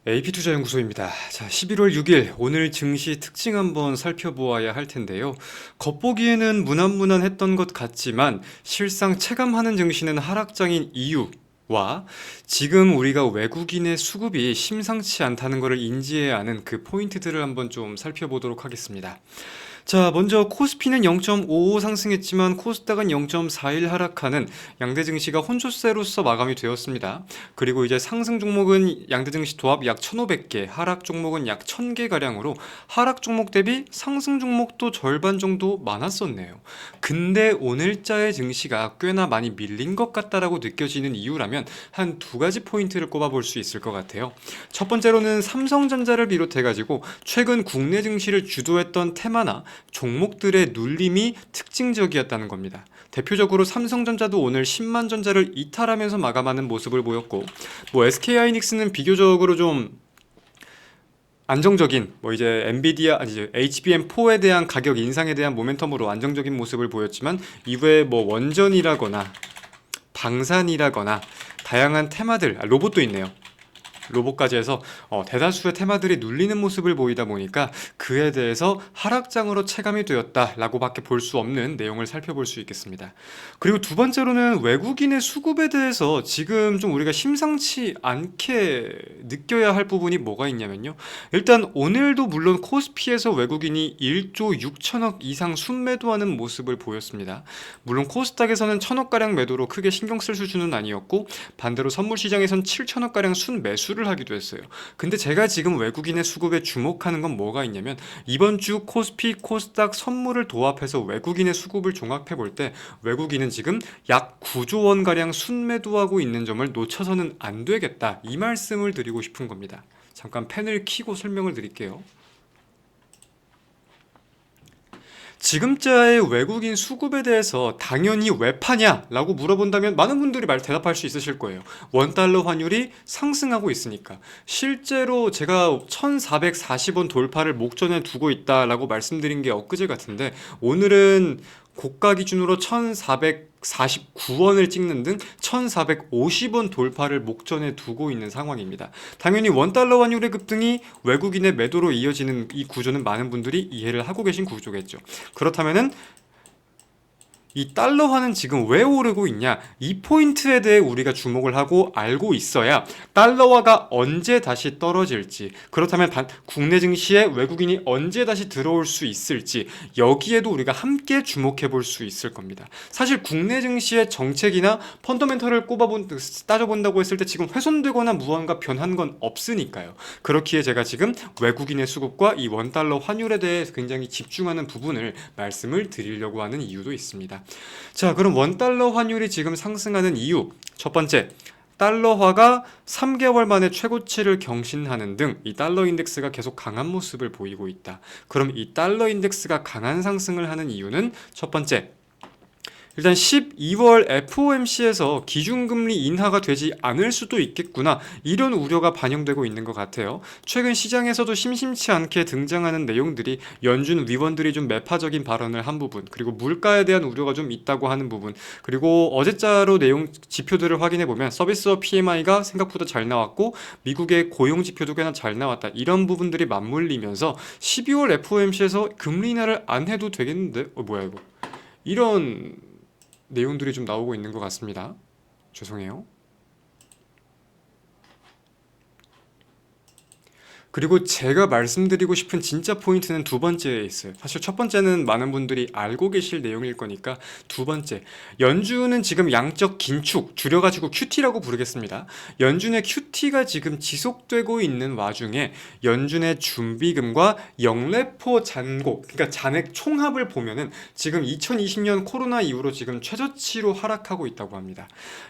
AP투자연구소입니다. 자, 11월 6일 오늘 증시 특징 한번 살펴보아야 할 텐데요. 겉보기에는 무난무난했던 것 같지만 실상 체감하는 증시는 하락장인 이유와 지금 우리가 외국인의 수급이 심상치 않다는 것을 인지해야 하는 그 포인트들을 한번 좀 살펴보도록 하겠습니다. 자, 먼저 코스피는 0.55 상승했지만 코스닥은 0.41 하락하는 양대 증시가 혼조세로서 마감이 되었습니다. 그리고 이제 상승 종목은 양대 증시 도합 약 1,500개, 하락 종목은 약 1,000개 가량으로 하락 종목 대비 상승 종목도 절반 정도 많았었네요. 근데 오늘자의 증시가 꽤나 많이 밀린 것 같다라고 느껴지는 이유라면 한 두 가지 포인트를 꼽아볼 수 있을 것 같아요. 첫 번째로는 삼성전자를 비롯해가지고 최근 국내 증시를 주도했던 테마나 종목들의 눌림이 특징적이었다는 겁니다. 대표적으로 삼성전자도 오늘 10만 전자를 이탈하면서 마감하는 모습을 보였고, SK하이닉스는 비교적으로 좀 안정적인 이제 엔비디아 아니죠 HBM4에 대한 가격 인상에 대한 모멘텀으로 안정적인 모습을 보였지만 이후에 원전이라거나 방산이라거나 다양한 테마들, 로봇도 있네요. 로봇까지 해서 대다수의 테마들이 눌리는 모습을 보이다 보니까 그에 대해서 하락장으로 체감이 되었다라고 밖에 볼 수 없는 내용을 살펴볼 수 있겠습니다. 그리고 두 번째로는 외국인의 수급에 대해서 지금 좀 우리가 심상치 않게 느껴야 할 부분이 뭐가 있냐면요. 일단 오늘도 물론 코스피에서 외국인이 1조 6천억 이상 순매도하는 모습을 보였습니다. 물론 코스닥에서는 1천억가량 매도로 크게 신경 쓸 수준은 아니었고, 반대로 선물시장에선 7천억가량 순매수를 하기도 했어요. 근데 제가 지금 외국인의 수급에 주목하는 건 뭐가 있냐면, 이번 주 코스피, 코스닥 선물을 도합해서 외국인의 수급을 종합해 볼 때 외국인은 지금 약 9조 원가량 순매도하고 있는 점을 놓쳐서는 안 되겠다, 이 말씀을 드리고 싶은 겁니다. 잠깐 펜을 켜고 설명을 드릴게요. 지금자의 외국인 수급에 대해서 당연히 왜 파냐? 라고 물어본다면 많은 분들이 대답할 수 있으실 거예요. 원달러 환율이 상승하고 있으니까. 실제로 제가 1440원 돌파를 목전에 두고 있다라고 말씀드린 게 엊그제 같은데, 오늘은 고가 기준으로 1449원을 찍는 등 1450원 돌파를 목전에 두고 있는 상황입니다. 당연히 원달러 환율의 급등이 외국인의 매도로 이어지는 이 구조는 많은 분들이 이해를 하고 계신 구조겠죠. 그렇다면은 이 달러화는 지금 왜 오르고 있냐, 이 포인트에 대해 우리가 주목을 하고 알고 있어야 달러화가 언제 다시 떨어질지, 그렇다면 국내 증시에 외국인이 언제 다시 들어올 수 있을지, 여기에도 우리가 함께 주목해 볼 수 있을 겁니다. 사실 국내 증시의 정책이나 펀더멘털을 따져본다고 했을 때 지금 훼손되거나 무언가 변한 건 없으니까요. 그렇기에 제가 지금 외국인의 수급과 이 원달러 환율에 대해 굉장히 집중하는 부분을 말씀을 드리려고 하는 이유도 있습니다. 자, 그럼 원달러 환율이 지금 상승하는 이유, 첫 번째, 달러화가 3개월 만에 최고치를 경신하는 등 이 달러 인덱스가 계속 강한 모습을 보이고 있다. 그럼 이 달러 인덱스가 강한 상승을 하는 이유는 첫 번째, 일단 12월 FOMC에서 기준금리 인하가 되지 않을 수도 있겠구나, 이런 우려가 반영되고 있는 것 같아요. 최근 시장에서도 심심치 않게 등장하는 내용들이 연준 위원들이 좀 매파적인 발언을 한 부분, 그리고 물가에 대한 우려가 좀 있다고 하는 부분, 그리고 어제자로 내용 지표들을 확인해 보면 서비스업 PMI가 생각보다 잘 나왔고 미국의 고용 지표도 꽤나 잘 나왔다, 이런 부분들이 맞물리면서 12월 FOMC에서 금리 인하를 안 해도 되겠는데 뭐야 이거, 이런 내용들이 좀 나오고 있는 것 같습니다. 죄송해요. 그리고 제가 말씀드리고 싶은 진짜 포인트는 두 번째에 있어요. 사실 첫 번째는 많은 분들이 알고 계실 내용일 거니까, 두 번째, 연준은 지금 양적 긴축, 줄여가지고 QT라고 부르겠습니다. 연준의 QT가 지금 지속되고 있는 와중에 연준의 준비금과 영래포 잔고, 그러니까 잔액 총합을 보면은 지금 2020년 코로나 이후로 지금 최저치로 하락하고 있다고 합니다.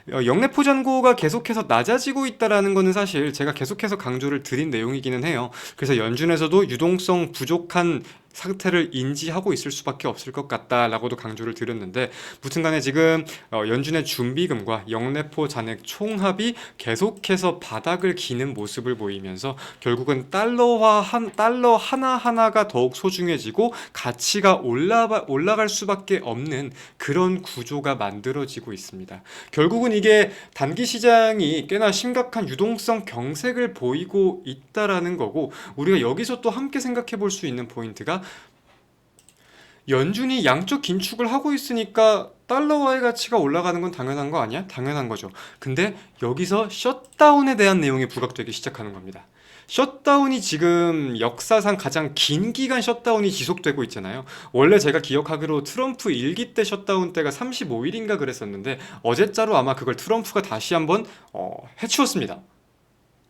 영래포 잔고가 계속해서 낮아지고 있다라는 거는 사실 제가 계속해서 강조를 드린 내용이기는 해요. 그래서 연준에서도 유동성 부족한 상태를 인지하고 있을 수밖에 없을 것 같다라고도 강조를 드렸는데, 무튼간에 지금 연준의 준비금과 영래포 잔액 총합이 계속해서 바닥을 기는 모습을 보이면서 결국은 달러 하나하나가 더욱 소중해지고 가치가 올라갈 수밖에 없는 그런 구조가 만들어지고 있습니다. 결국은 이게 단기 시장이 꽤나 심각한 유동성 경색을 보이고 있다라는 거고, 우리가 여기서 또 함께 생각해 볼 수 있는 포인트가 연준이 양적 긴축을 하고 있으니까 달러화의 가치가 올라가는 건 당연한 거 아니야? 당연한 거죠. 근데 여기서 셧다운에 대한 내용이 부각되기 시작하는 겁니다. 셧다운이 지금 역사상 가장 긴 기간 셧다운이 지속되고 있잖아요. 원래 제가 기억하기로 트럼프 1기 때 셧다운 때가 35일인가 그랬었는데, 어제자로 아마 그걸 트럼프가 다시 한번 해치웠습니다.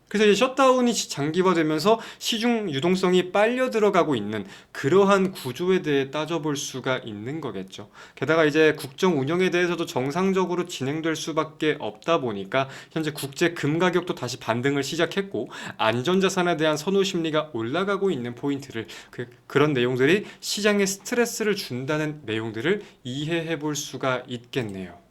그래서 이제 셧다운이 장기화되면서 시중 유동성이 빨려 들어가고 있는 그러한 구조에 대해 따져볼 수가 있는 거겠죠. 게다가 이제 국정 운영에 대해서도 정상적으로 진행될 수밖에 없다 보니까 현재 국제 금 가격도 다시 반등을 시작했고, 안전자산에 대한 선호 심리가 올라가고 있는 포인트를, 그런 내용들이 시장에 스트레스를 준다는 내용들을 이해해 볼 수가 있겠네요.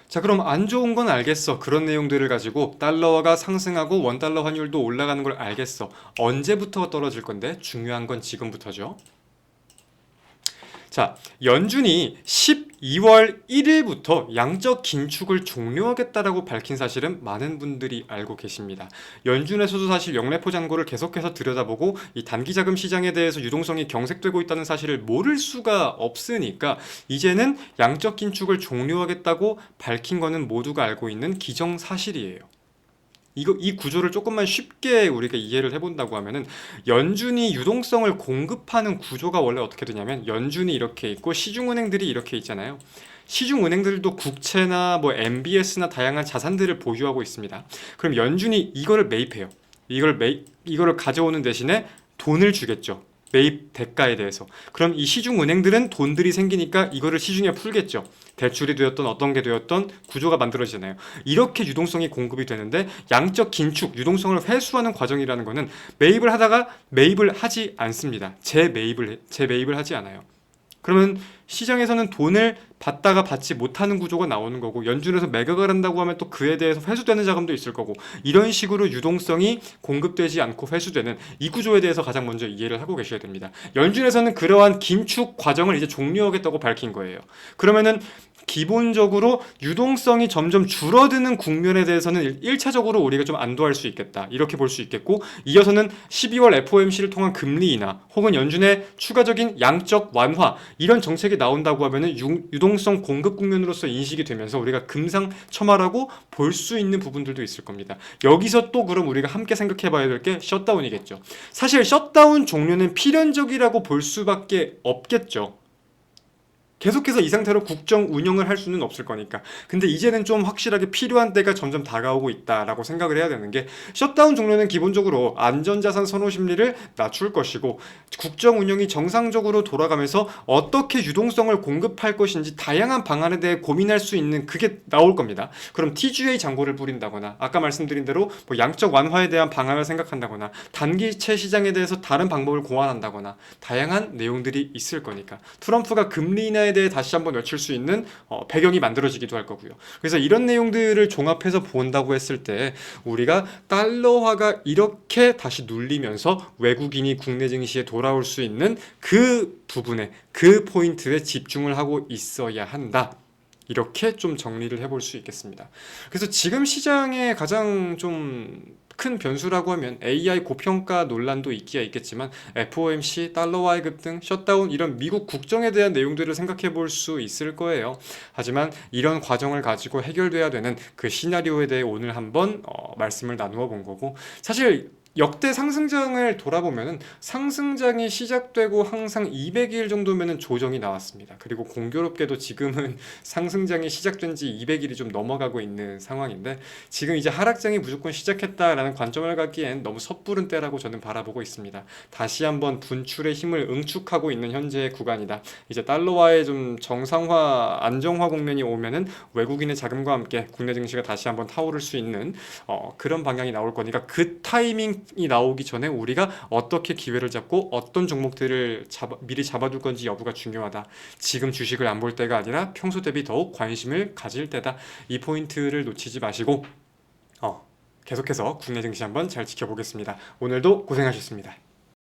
자, 그럼 안 좋은 건 알겠어. 그런 내용들을 가지고 달러화가 상승하고 원달러 환율도 올라가는 걸 알겠어. 언제부터 떨어질 건데? 중요한 건 지금부터죠. 자, 연준이 12월 1일부터 양적 긴축을 종료하겠다라고 밝힌 사실은 많은 분들이 알고 계십니다. 연준에서도 사실 영래포 잔고를 계속해서 들여다보고 이 단기 자금 시장에 대해서 유동성이 경색되고 있다는 사실을 모를 수가 없으니까 이제는 양적 긴축을 종료하겠다고 밝힌 거는 모두가 알고 있는 기정사실이에요. 이 구조를 조금만 쉽게 우리가 이해를 해본다고 하면은, 연준이 유동성을 공급하는 구조가 원래 어떻게 되냐면, 연준이 이렇게 있고 시중은행들이 이렇게 있잖아요. 시중은행들도 국채나 뭐 MBS나 다양한 자산들을 보유하고 있습니다. 그럼 연준이 이거를 매입해요. 이거를 가져오는 대신에 돈을 주겠죠. 매입 대가에 대해서. 그럼 이 시중은행들은 돈들이 생기니까 이거를 시중에 풀겠죠. 대출이 되었던 어떤 게 되었던 구조가 만들어지잖아요. 이렇게 유동성이 공급이 되는데, 양적 긴축, 유동성을 회수하는 과정이라는 거는 매입을 하다가 매입을 하지 않습니다. 재매입을 하지 않아요. 그러면 시장에서는 돈을 받다가 받지 못하는 구조가 나오는 거고, 연준에서 매각을 한다고 하면 또 그에 대해서 회수되는 자금도 있을 거고, 이런 식으로 유동성이 공급되지 않고 회수되는 이 구조에 대해서 가장 먼저 이해를 하고 계셔야 됩니다. 연준에서는 그러한 긴축 과정을 이제 종료하겠다고 밝힌 거예요. 그러면은 기본적으로 유동성이 점점 줄어드는 국면에 대해서는 1차적으로 우리가 좀 안도할 수 있겠다, 이렇게 볼 수 있겠고, 이어서는 12월 FOMC를 통한 금리 인하 혹은 연준의 추가적인 양적 완화, 이런 정책이 나온다고 하면은 유동성 공급 국면으로서 인식이 되면서 우리가 금상첨화라고 볼 수 있는 부분들도 있을 겁니다. 여기서 또 그럼 우리가 함께 생각해 봐야 될 게 셧다운이겠죠. 사실 셧다운 종료는 필연적이라고 볼 수밖에 없겠죠. 계속해서 이 상태로 국정 운영을 할 수는 없을 거니까. 근데 이제는 좀 확실하게 필요한 때가 점점 다가오고 있다라고 생각을 해야 되는 게, 셧다운 종료는 기본적으로 안전자산 선호 심리를 낮출 것이고, 국정 운영이 정상적으로 돌아가면서 어떻게 유동성을 공급할 것인지 다양한 방안에 대해 고민할 수 있는 그게 나올 겁니다. 그럼 TGA 잔고를 뿌린다거나, 아까 말씀드린 대로 뭐 양적 완화에 대한 방안을 생각한다거나, 단기채 시장에 대해서 다른 방법을 고안한다거나, 다양한 내용들이 있을 거니까 트럼프가 금리 인하에 대해 다시 한번 외칠 수 있는 배경이 만들어지기도 할 거고요. 그래서 이런 내용들을 종합해서 본다고 했을 때, 우리가 달러화가 이렇게 다시 눌리면서 외국인이 국내 증시에 돌아올 수 있는 그 부분에, 그 포인트에 집중을 하고 있어야 한다, 이렇게 좀 정리를 해볼 수 있겠습니다. 그래서 지금 시장에 가장 좀 큰 변수라고 하면 AI 고평가 논란도 있기야 있겠지만, FOMC, 달러화의 급등, 셧다운, 이런 미국 국정에 대한 내용들을 생각해 볼 수 있을 거예요. 하지만 이런 과정을 가지고 해결돼야 되는 그 시나리오에 대해 오늘 한번 말씀을 나누어 본 거고, 사실 역대 상승장을 돌아보면은 상승장이 시작되고 항상 200일 정도면은 조정이 나왔습니다. 그리고 공교롭게도 지금은 상승장이 시작된 지 200일이 좀 넘어가고 있는 상황인데, 지금 이제 하락장이 무조건 시작했다라는 관점을 갖기엔 너무 섣부른 때라고 저는 바라보고 있습니다. 다시 한번 분출의 힘을 응축하고 있는 현재의 구간이다. 이제 달러화의 좀 정상화, 안정화 국면이 오면은 외국인의 자금과 함께 국내 증시가 다시 한번 타오를 수 있는 그런 방향이 나올 거니까, 그 타이밍 상승이 나오기 전에 우리가 어떻게 기회를 잡고 어떤 종목들을 미리 잡아둘 건지 여부가 중요하다. 지금 주식을 안 볼 때가 아니라 평소 대비 더욱 관심을 가질 때다. 이 포인트를 놓치지 마시고 계속해서 국내 증시 한번 잘 지켜보겠습니다. 오늘도 고생하셨습니다.